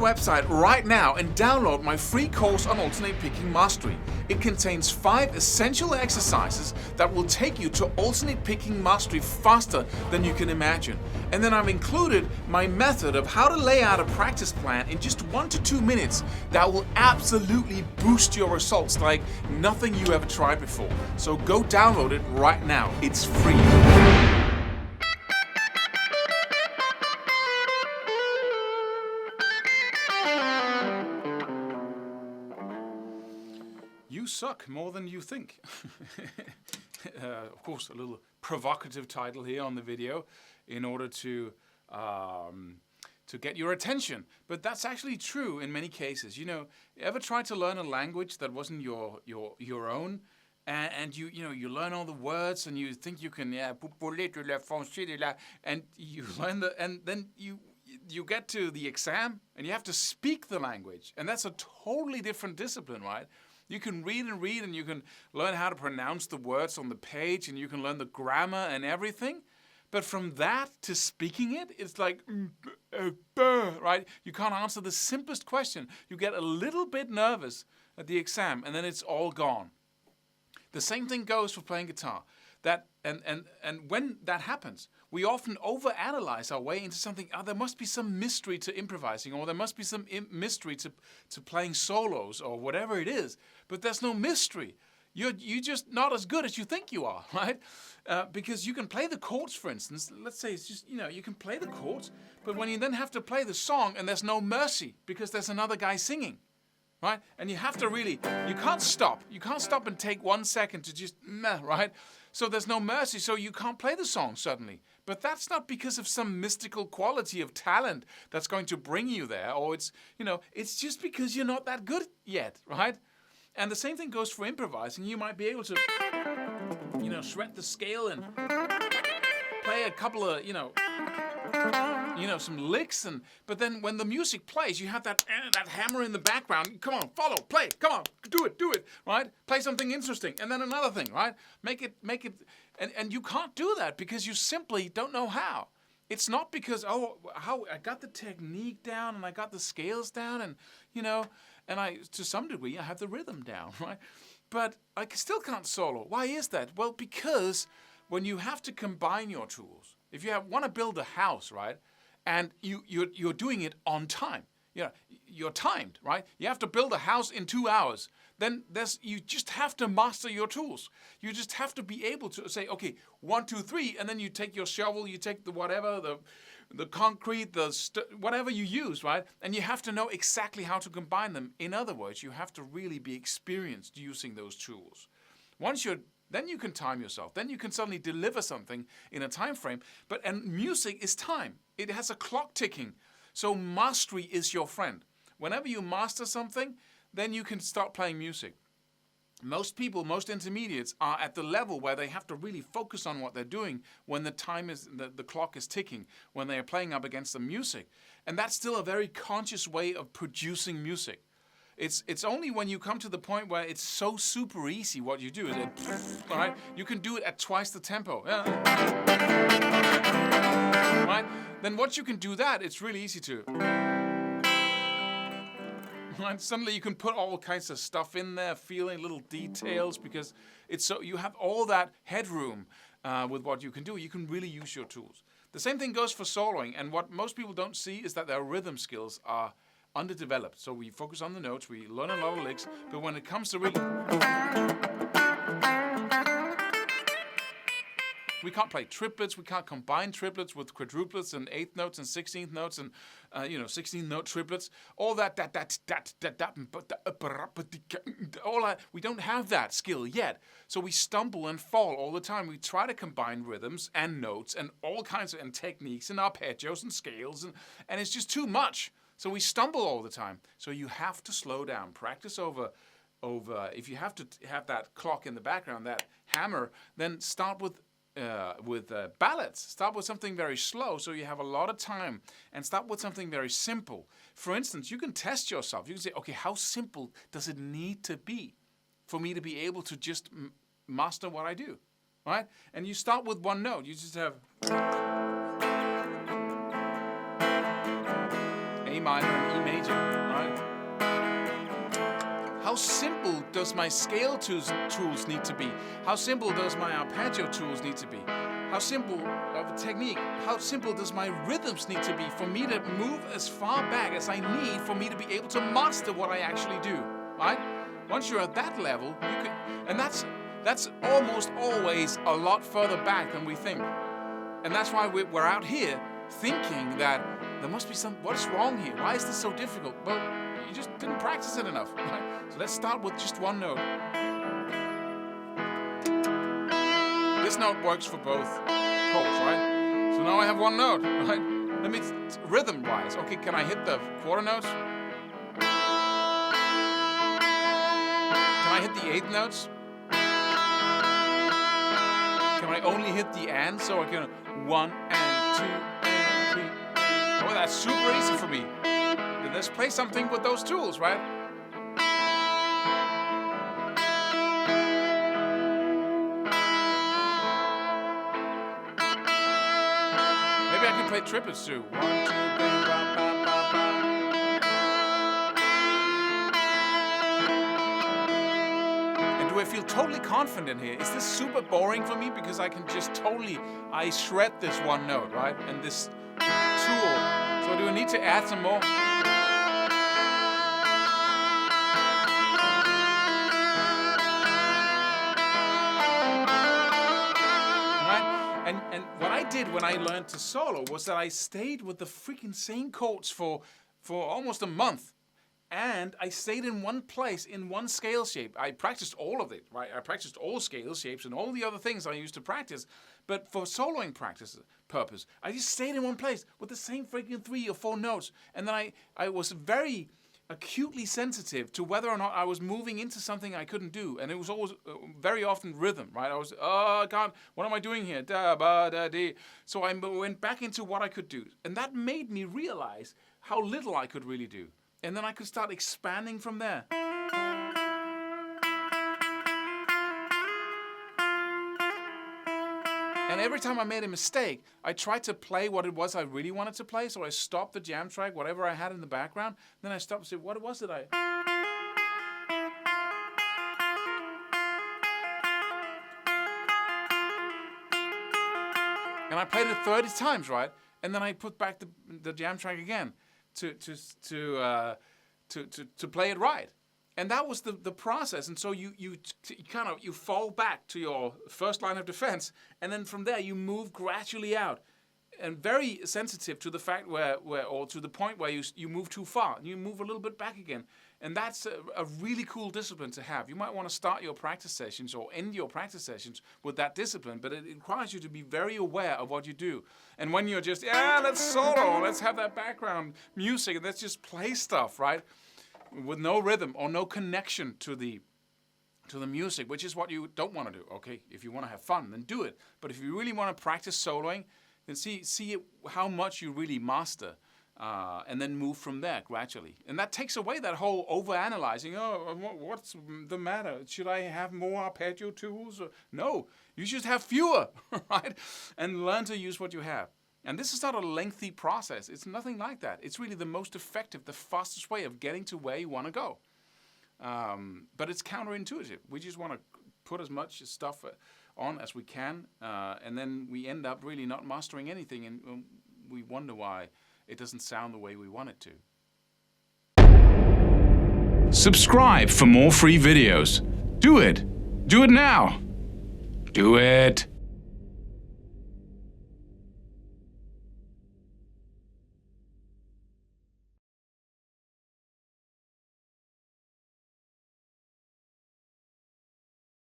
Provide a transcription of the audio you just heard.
website right now and download my free course on alternate picking mastery. It contains 5 essential exercises that will take you to alternate picking mastery faster than you can imagine. And then I've included my method of how to lay out a practice plan in just 1 to 2 minutes that will absolutely boost your results like nothing you ever tried before. So go download it right now. It's free. You suck more than you think. Of course, a little provocative title here on the video in order to get your attention. But that's actually true in many cases. You know, ever tried to learn a language that wasn't your own? And you learn all the words and you think you can, and you learn and then you get to the exam and you have to speak the language. And that's a totally different discipline, right? You can read and you can learn how to pronounce the words on the page and you can learn the grammar and everything. But from that to speaking it, it's like, right? You can't answer the simplest question. You get a little bit nervous at the exam and then it's all gone. The same thing goes for playing guitar. And when that happens, we often overanalyze our way into something. Oh, there must be some mystery to improvising, or there must be some mystery to playing solos, or whatever it is. But there's no mystery. You're just not as good as you think you are, right? Because you can play the chords, for instance. Let's say it's just, you can play the chords, but when you then have to play the song, and there's no mercy because there's another guy singing. Right? And you have to you can't stop. You can't stop and take 1 second to just, right? So there's no mercy, so you can't play the song suddenly. But that's not because of some mystical quality of talent that's going to bring you there, or it's just because you're not that good yet, right? And the same thing goes for improvising. You might be able to, shred the scale and play a couple of, some licks, but then when the music plays, you have that hammer in the background. Come on, follow, play, come on, do it, right? Play something interesting, and then another thing, right? Make it, and you can't do that because you simply don't know how. It's not because, how I got the technique down and I got the scales down and I, to some degree, I have the rhythm down, right? But I still can't solo. Why is that? Well, because when you have to combine your tools, if you want to build a house, right, and you're doing it on time, you're timed, right? You have to build a house in 2 hours. Then you just have to master your tools. You just have to be able to say, okay, 1, 2, 3, and then you take your shovel, you take the whatever, the concrete, whatever you use, right? And you have to know exactly how to combine them. In other words, you have to really be experienced using those tools. Then you can time yourself. Then you can suddenly deliver something in a time frame. And music is time. It has a clock ticking. So mastery is your friend. Whenever you master something, then you can start playing music. Most people, most intermediates are at the level where they have to really focus on what they're doing when the clock is ticking, when they are playing up against the music. And that's still a very conscious way of producing music. It's only when you come to the point where it's so super easy what you do. All right? You can do it at twice the tempo. Right? Then once you can do that, it's really easy to. Right? Suddenly you can put all kinds of stuff in there, feeling little details, because you have all that headroom with what you can do. You can really use your tools. The same thing goes for soloing, and what most people don't see is that their rhythm skills are underdeveloped. So we focus on the notes, we learn a lot of licks, but when it comes to really, we can't play triplets, we can't combine triplets with quadruplets and 8th notes and 16th notes and 16th note triplets. All that, all that, we don't have that skill yet. So we stumble and fall all the time. We try to combine rhythms and notes and all kinds of techniques and arpeggios and scales, and it's just too much. So we stumble all the time. So you have to slow down, practice over. If you have to have that clock in the background, that hammer, then start with ballads. Start with something very slow so you have a lot of time, and start with something very simple. For instance, you can test yourself. You can say, okay, how simple does it need to be for me to be able to just master what I do, right? And you start with one note. You just have A minor and E major, right? How simple does my scale tools need to be? How simple does my arpeggio tools need to be? How simple of a technique, how simple does my rhythms need to be for me to move as far back as I need for me to be able to master what I actually do, right? Once you're at that level, you can, and that's almost always a lot further back than we think. And that's why we're out here thinking that there must be what's wrong here? Why is this so difficult? Well, you just didn't practice it enough, right? So let's start with just one note. This note works for both chords, right? So now I have one note, right? Let me, rhythm-wise, okay, can I hit the quarter notes? Can I hit the eighth notes? Can I only hit the and? So I can 1 and 2 and 3. Oh, that's super easy for me. Then let's play something with those tools, right? Maybe I can play triplets too. 1, 2, 3, ba, ba, ba, ba. And do I feel totally confident here? Is this super boring for me? Because I can just I shred this one note, right? And this tool. So do I need to add some more? And what I did when I learned to solo was that I stayed with the freaking same chords for almost a month. And I stayed in one place, in one scale shape. I practiced all of it, right? I practiced all scale shapes and all the other things I used to practice. But for soloing purpose, I just stayed in one place with the same freaking 3 or 4 notes. And then I was very acutely sensitive to whether or not I was moving into something I couldn't do. And it was always very often rhythm, right? I was, I can't, what am I doing here? Da, ba, da, dee. So I went back into what I could do. And that made me realize how little I could really do. And then I could start expanding from there. And every time I made a mistake, I tried to play what it was I really wanted to play. So I stopped the jam track, whatever I had in the background. Then I stopped and said, what was it I... And I played it 30 times, right? And then I put back the jam track again to play it right. And that was the process. And so you fall back to your first line of defense, and then from there you move gradually out, and very sensitive to the fact or to the point where you move too far, and you move a little bit back again. And that's a really cool discipline to have. You might want to start your practice sessions or end your practice sessions with that discipline, but it requires you to be very aware of what you do. And when you're just, let's solo, let's have that background music, and let's just play stuff, right? With no rhythm or no connection to the music, which is what you don't want to do. Okay, if you want to have fun, then do it. But if you really want to practice soloing, then see how much you really master, and then move from there gradually. And that takes away that whole overanalyzing. Oh, what's the matter? Should I have more arpeggio tools? No, you should have fewer, right? And learn to use what you have. And this is not a lengthy process. It's nothing like that. It's really the most effective, the fastest way of getting to where you want to go. But it's counterintuitive. We just want to put as much stuff on as we can, and then we end up really not mastering anything, and we wonder why it doesn't sound the way we want it to. Subscribe for more free videos. Do it. Do it now. Do it.